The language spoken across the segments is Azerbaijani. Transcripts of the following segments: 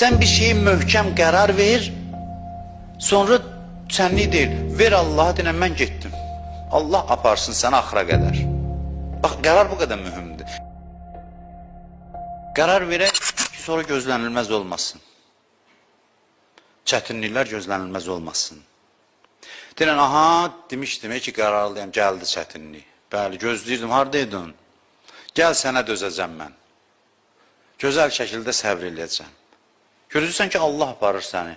Sen bir şeyi möhkəm qərar ver, sonra sənlik deyil. Ver Allah'a deyən mən getdim. Allah aparsın səni axıra qədər. Bax, qərar bu qədər mühümdür. Qərar verək ki, sonra gözlənilməz olmasın. Çətinliklər gözlənilməz olmasın. Deyən, aha, demişdim ki, qararlıyam, gəldi çətinlik. Bəli, gözləyirdim, haradaydın? Gəl sənə dözəcəm mən. Gözəl şəkildə səbr eləyəcəm. Görürsən ki, Allah aparır səni.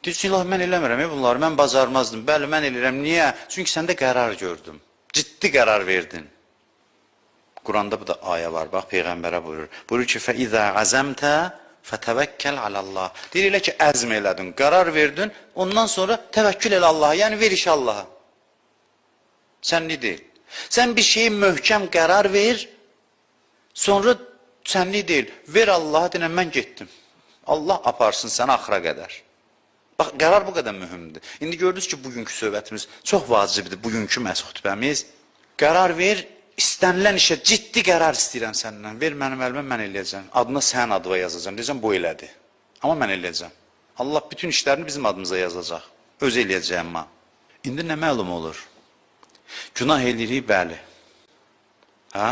Deyirsən, ilahi, mən eləmirəm bunları, mən bacarmazdım. Bəli, mən eləyirəm. Niyə? Çünki səndə qərar gördüm. Ciddi qərar verdin. Quranda bu da ayə var, bax, Peyğəmbərə buyurur. Buyurur ki, فَإِذَا عَزَمْتَ فَتَوَكَّلْ عَلَى اللّٰهِ. Deyir, elə ki, əzm elədin, qərar verdin, ondan sonra təvəkkül elə Allah'a, yəni ver iş Allah'a. Sənli deyil. Sən bir şeyi möhkəm qərar ver, sonra sənli deyil. Ver Allah'a, deyən, mən getdim. Allah aparsın səni axıra qədər. Bax, qərar bu qədər mühümdür. İndi gördünüz ki, bugünkü söhbətimiz çox vacibdir, bugünkü məhz xütbəmiz. Qərar ver, istənilən işə ciddi qərar istəyirəm səndən. Ver mənim əlimə, mən eləyəcəm. Adına sənin adıva yazacam. Deyəcəm, bu elədi. Amma mən eləyəcəm. Allah bütün işlərini bizim adımıza yazacaq. Öz eləyəcəyəm mən. İndi nə məlum olur? Günah eləyirik, bəli. Ha?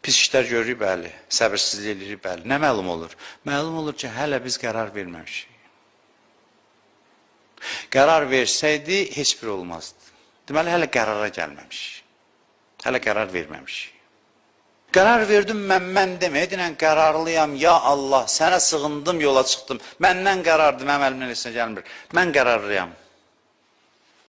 Pis işlər görürük, bəli. Səbirsizlik eləyirik, bəli. Nə məlum olur? Məlum olur ki, hələ biz qərar verməmişik. Qərar versəydi, heç bir olmazdı. Deməli, hələ qərara gəlməmişik. Hələ qərar verməmişik. Qərar verdim, mən deməyə, deyən, qərarlıyam, ya Allah, sənə sığındım, yola çıxdım. Məndən qərardır, mənim əlimdən heç nə gəlmir. Mən qərarlıyam.